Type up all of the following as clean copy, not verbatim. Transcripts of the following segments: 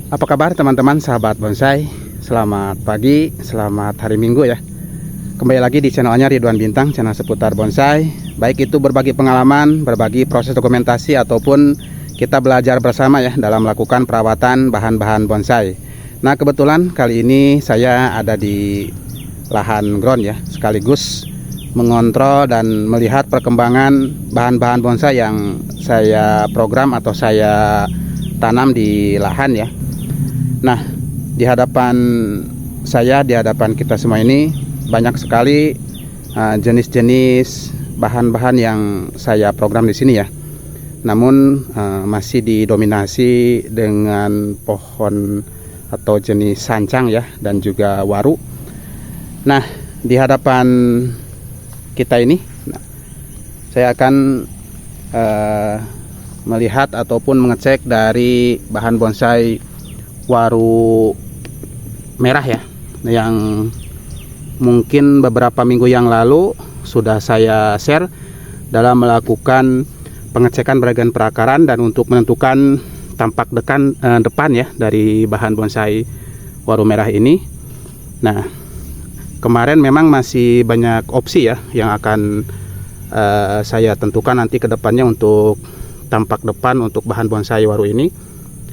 Apa kabar teman-teman sahabat bonsai? Selamat pagi, selamat hari Minggu ya. Kembali lagi di channelnya Ridwan Bintang, channel seputar bonsai. Baik itu berbagi pengalaman, berbagi proses dokumentasi, ataupun kita belajar bersama ya dalam melakukan perawatan bahan-bahan bonsai. Nah kebetulan kali ini saya ada di lahan ground ya, sekaligus mengontrol dan melihat perkembangan bahan-bahan bonsai yang saya program atau saya tanam di lahan ya. Nah, di hadapan saya, di hadapan kita semua ini banyak sekali jenis-jenis bahan-bahan yang saya program di sini ya. Namun masih didominasi dengan pohon atau jenis sancang ya, dan juga waru. Nah, di hadapan kita ini, saya akan melihat ataupun mengecek dari bahan bonsai waru merah ya, yang mungkin beberapa minggu yang lalu sudah saya share dalam melakukan pengecekan bagian perakaran dan untuk menentukan tampak depan ya dari bahan bonsai waru merah ini. Nah, kemarin memang masih banyak opsi ya yang akan saya tentukan nanti ke depannya untuk tampak depan untuk bahan bonsai waru ini.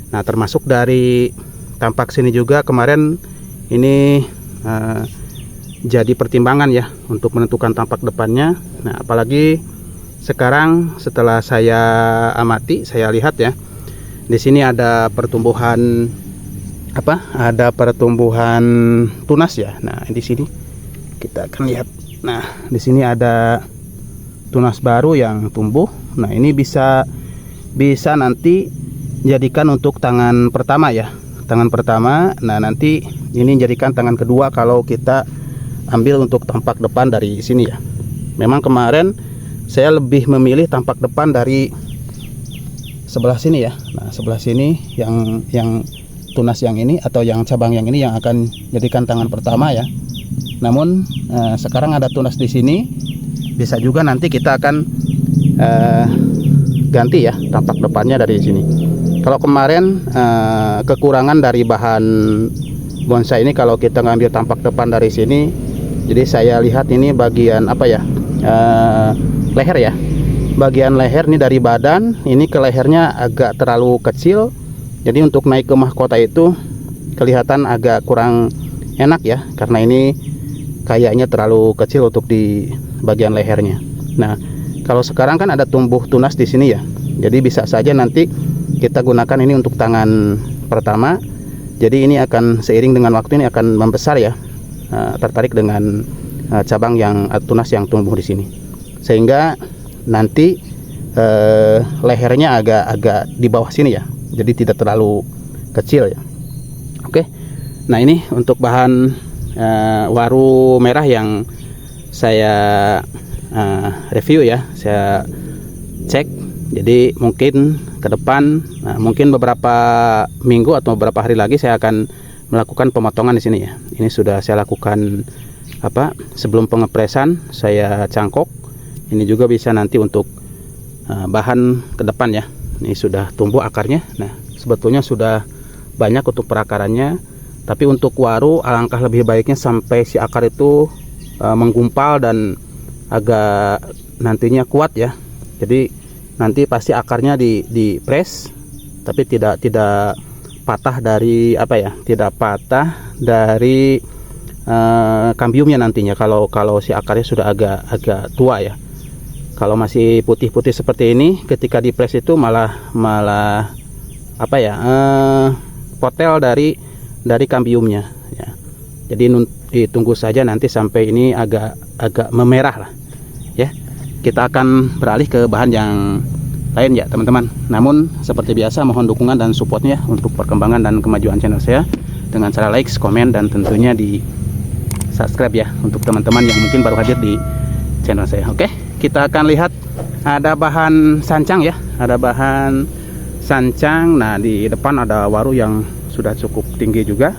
Nah, termasuk dari tampak sini juga kemarin ini jadi pertimbangan ya untuk menentukan tampak depannya. Nah, apalagi sekarang setelah saya amati, saya lihat ya, di sini ada pertumbuhan ada pertumbuhan tunas ya. Nah, di sini kita akan lihat. Nah, di sini ada tunas baru yang tumbuh. Nah, ini bisa nanti jadikan untuk tangan pertama ya, tangan pertama. Nah, nanti ini jadikan tangan kedua kalau kita ambil untuk tampak depan dari sini ya. Memang kemarin saya lebih memilih tampak depan dari sebelah sini ya. Nah, sebelah sini yang tunas yang ini atau yang cabang yang ini yang akan jadikan tangan pertama ya. Namun sekarang ada tunas di sini, bisa juga nanti kita akan ganti ya tampak depannya dari sini. Kalau kemarin kekurangan dari bahan bonsai ini, kalau kita ngambil tampak depan dari sini, jadi saya lihat ini bagian leher ya, bagian leher ini dari badan ini ke lehernya agak terlalu kecil, jadi untuk naik ke mahkota itu kelihatan agak kurang enak ya, karena ini kayaknya terlalu kecil untuk di bagian lehernya. Nah, kalau sekarang kan ada tumbuh tunas di sini ya, jadi bisa saja nanti kita gunakan ini untuk tangan pertama. Jadi ini akan seiring dengan waktu ini akan membesar ya, tertarik dengan cabang yang tunas yang tumbuh di sini, sehingga nanti lehernya agak di bawah sini ya, jadi tidak terlalu kecil ya. Oke, nah ini untuk bahan waru merah yang saya review ya, saya cek. Jadi mungkin ke depan, mungkin beberapa minggu atau beberapa hari lagi saya akan melakukan pemotongan di sini ya. Ini sudah saya lakukan sebelum pengepresan, saya cangkok. Ini juga bisa nanti untuk bahan ke depan ya. Ini sudah tumbuh akarnya. Nah, sebetulnya sudah banyak untuk perakarannya. Tapi untuk waru alangkah lebih baiknya sampai si akar itu menggumpal dan agak nantinya kuat ya. Jadi nanti pasti akarnya di press, tapi tidak patah dari tidak patah dari kambiumnya nantinya. Kalau si akarnya sudah agak tua ya. Kalau masih putih-putih seperti ini, ketika di press itu malah potel dari kambiumnya ya. Jadi ditunggu saja nanti sampai ini agak memerah lah ya. Kita akan beralih ke bahan yang lain ya teman-teman. Namun seperti biasa mohon dukungan dan supportnya untuk perkembangan dan kemajuan channel saya dengan cara like, komen, dan tentunya di subscribe ya untuk teman-teman yang mungkin baru hadir di channel saya. Oke, kita akan lihat ada bahan sancang ya, ada bahan sancang. Nah, di depan ada waru yang sudah cukup tinggi juga,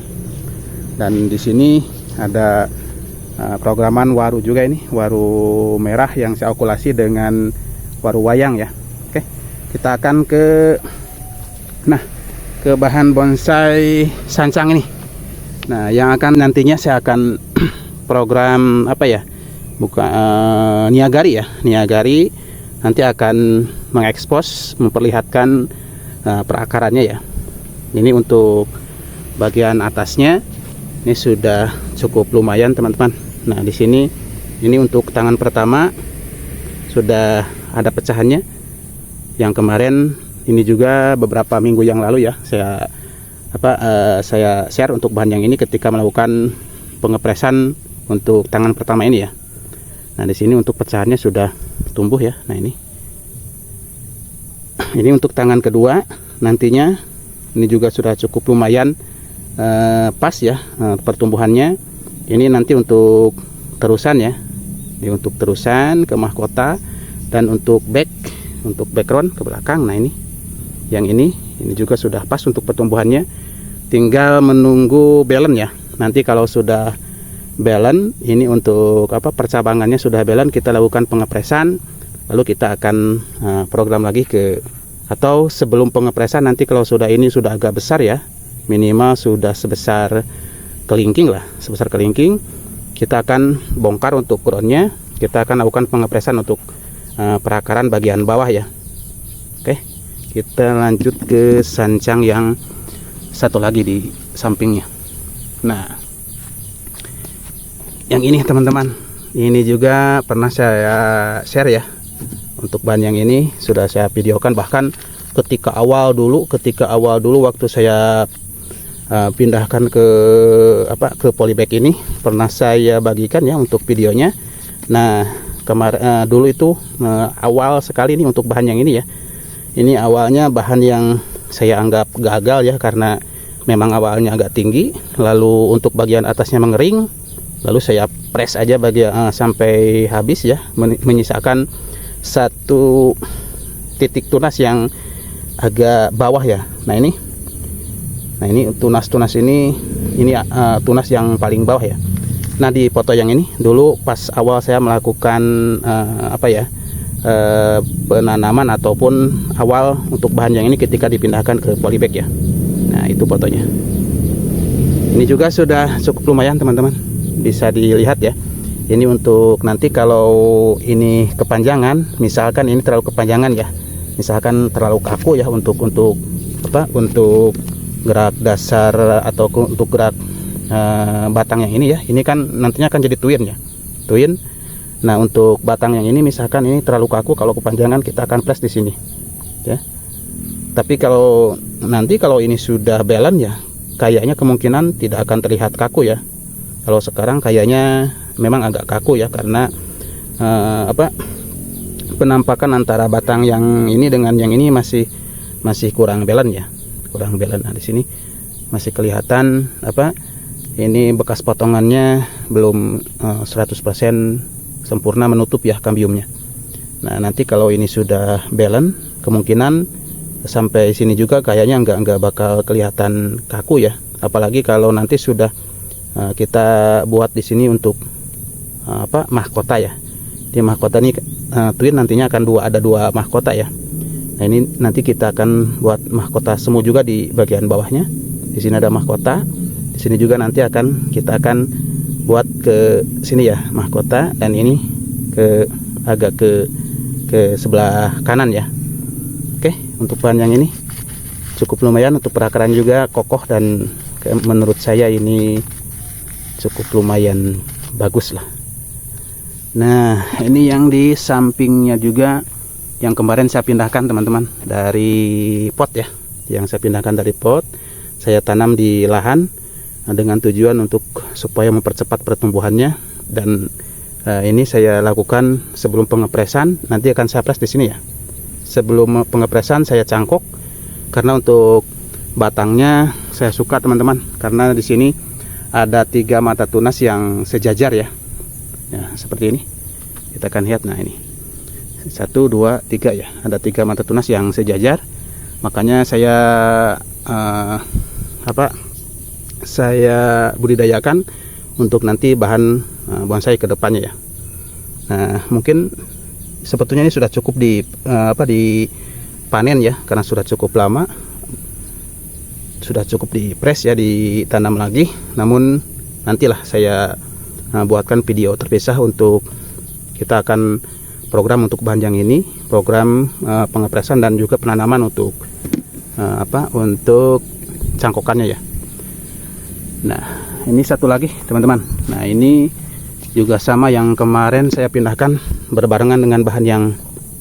dan di sini ada programan waru juga, ini waru merah yang saya okulasi dengan waru wayang ya. Oke, kita akan ke ke bahan bonsai sancang ini. Nah, yang akan nantinya saya akan program apa ya? Niagari ya. Niagari nanti akan mengekspos, memperlihatkan perakarannya ya. Ini untuk bagian atasnya ini sudah cukup lumayan teman-teman. Nah, di sini ini untuk tangan pertama sudah ada pecahannya. Yang kemarin ini juga beberapa minggu yang lalu ya saya share untuk bahan yang ini ketika melakukan pengepresan untuk tangan pertama ini ya. Nah, di sini untuk pecahannya sudah tumbuh ya. Nah, ini untuk tangan kedua nantinya ini juga sudah cukup lumayan pas ya pertumbuhannya. Ini nanti untuk terusan ya. Ini untuk terusan ke mahkota dan untuk background ke belakang. Nah, yang ini juga sudah pas untuk pertumbuhannya. Tinggal menunggu balance ya. Nanti kalau sudah balance, ini untuk percabangannya sudah balance, kita lakukan pengepresan, lalu kita akan program lagi atau sebelum pengepresan nanti kalau ini sudah agak besar ya, minimal sudah sebesar kelingking lah, sebesar kelingking, kita akan bongkar untuk groundnya, kita akan lakukan pengepresan untuk perakaran bagian bawah ya. Oke, kita lanjut ke sancang yang satu lagi di sampingnya. Nah, yang ini teman-teman, ini juga pernah saya share ya. Untuk bahan yang ini sudah saya videokan, bahkan ketika awal dulu waktu saya pindahkan ke polybag ini pernah saya bagikan ya untuk videonya. Nah, kemarin dulu itu awal sekali ini untuk bahan yang ini ya. Ini awalnya bahan yang saya anggap gagal ya, karena memang awalnya agak tinggi, lalu untuk bagian atasnya mengering, lalu saya press aja sampai habis ya, menyisakan satu titik tunas yang agak bawah ya. Nah, ini tunas ini tunas yang paling bawah ya. Nah, di foto yang ini dulu pas awal saya melakukan penanaman ataupun awal untuk bahan yang ini ketika dipindahkan ke polybag ya. Nah, itu fotonya. Ini juga sudah cukup lumayan teman-teman, bisa dilihat ya. Ini untuk nanti kalau ini kepanjangan, misalkan ini terlalu kepanjangan ya, misalkan terlalu kaku ya untuk gerak dasar atau untuk gerak batang yang ini ya. Ini kan nantinya akan jadi twin ya, twin. Nah, untuk batang yang ini misalkan ini terlalu kaku, kalau kepanjangan kita akan press di sini ya. Tapi kalau ini sudah balance ya, kayaknya kemungkinan tidak akan terlihat kaku ya. Kalau sekarang kayaknya memang agak kaku ya, karena penampakan antara batang yang ini dengan yang ini masih kurang balance ya, kurang balance. Nah, di sini masih kelihatan ini bekas potongannya belum 100% sempurna menutup ya kambiumnya. Nah, nanti kalau ini sudah balance, kemungkinan sampai sini juga kayaknya nggak bakal kelihatan kaku ya. Apalagi kalau nanti sudah kita buat di sini untuk mahkota ya. Di mahkota ini twin nantinya akan ada dua mahkota ya. Nah, ini nanti kita akan buat mahkota semu juga di bagian bawahnya. Di sini ada mahkota. Di sini juga nanti kita akan buat ke sini ya mahkota, dan ini agak ke sebelah kanan ya. Oke, untuk bahan yang ini cukup lumayan, untuk perakaran juga kokoh, dan menurut saya ini cukup lumayan bagus lah. Nah, ini yang di sampingnya juga yang kemarin saya pindahkan teman-teman dari pot ya, yang saya pindahkan dari pot, saya tanam di lahan dengan tujuan untuk supaya mempercepat pertumbuhannya. Dan ini saya lakukan sebelum pengepresan, nanti akan saya press di sini ya. Sebelum pengepresan saya cangkok, karena untuk batangnya saya suka teman-teman, karena di sini ada 3 mata tunas yang sejajar ya. Ya, seperti ini. Kita akan lihat. Nah, ini 1, 2, 3 ya. Ada 3 mata tunas yang sejajar. Makanya saya saya budidayakan untuk nanti bahan bonsai ke depannya ya. Nah, mungkin sebetulnya ini sudah cukup dipanen ya, karena sudah cukup lama. sudah cukup dipres ya, ditanam lagi. Namun nantilah saya buatkan video terpisah untuk kita akan program untuk bahan yang ini, program pengepresan dan juga penanaman untuk untuk cangkokannya ya. Nah, ini satu lagi teman-teman. Nah, ini juga sama yang kemarin saya pindahkan berbarengan dengan bahan yang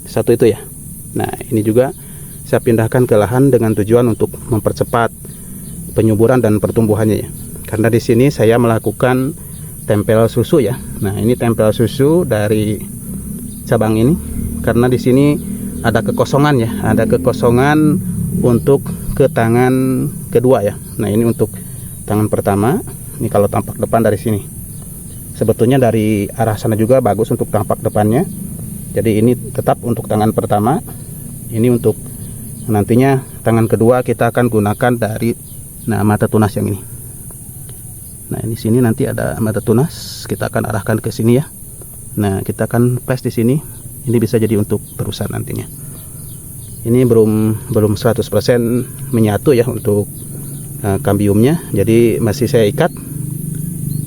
satu itu ya. Nah, ini juga saya pindahkan ke lahan dengan tujuan untuk mempercepat penyuburan dan pertumbuhannya ya. Karena di sini saya melakukan tempel susu ya. Nah, ini tempel susu dari cabang ini karena di sini ada kekosongan ya, ada kekosongan untuk ke tangan kedua ya. Nah, ini untuk tangan pertama. Ini kalau tampak depan dari sini. Sebetulnya dari arah sana juga bagus untuk tampak depannya. Jadi ini tetap untuk tangan pertama. Ini untuk nantinya tangan kedua kita akan gunakan dari mata tunas yang ini. Nah, ini sini nanti ada mata tunas, kita akan arahkan ke sini ya. Nah, kita akan press di sini. Ini bisa jadi untuk terusan nantinya. Ini belum 100% menyatu ya untuk kambiumnya. Jadi masih saya ikat.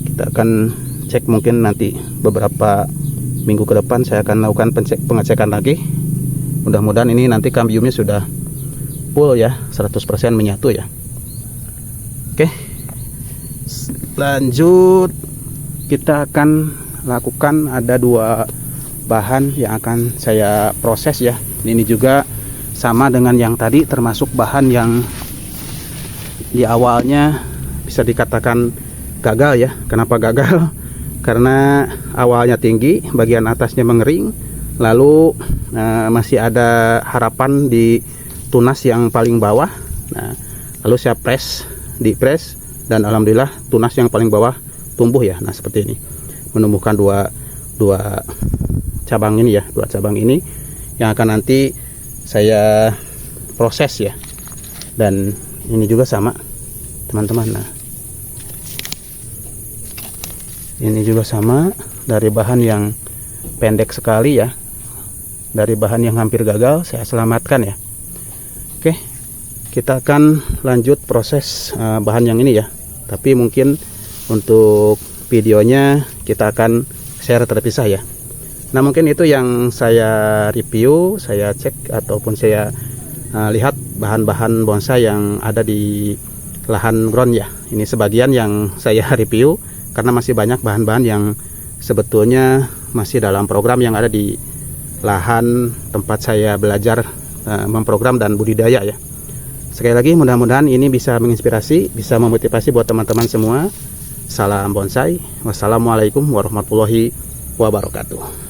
Kita akan cek mungkin nanti beberapa minggu ke depan saya akan lakukan pengecekan lagi. Mudah-mudahan ini nanti kambiumnya sudah full ya, 100% menyatu ya. Oke, lanjut kita akan lakukan, ada 2 bahan yang akan saya proses ya. Ini juga sama dengan yang tadi, termasuk bahan yang di awalnya bisa dikatakan gagal ya. Kenapa gagal? Karena awalnya tinggi, bagian atasnya mengering, lalu masih ada harapan di tunas yang paling bawah. Nah, lalu saya dipres dan alhamdulillah tunas yang paling bawah tumbuh ya. Nah, seperti ini, menumbuhkan dua cabang ini ya, 2 cabang ini yang akan nanti saya proses ya. Dan ini juga sama teman-teman. Nah, ini juga sama, dari bahan yang pendek sekali ya, dari bahan yang hampir gagal saya selamatkan ya. Oke, kita akan lanjut proses bahan yang ini ya. Tapi mungkin untuk videonya kita akan share terpisah ya. Nah, mungkin itu yang saya review, saya cek ataupun saya lihat bahan-bahan bonsai yang ada di lahan ground ya. Ini sebagian yang saya review karena masih banyak bahan-bahan yang sebetulnya masih dalam program yang ada di lahan tempat saya belajar memprogram dan budidaya ya. Sekali lagi mudah-mudahan ini bisa menginspirasi, bisa memotivasi buat teman-teman semua. Salam bonsai. Wassalamualaikum warahmatullahi wabarakatuh.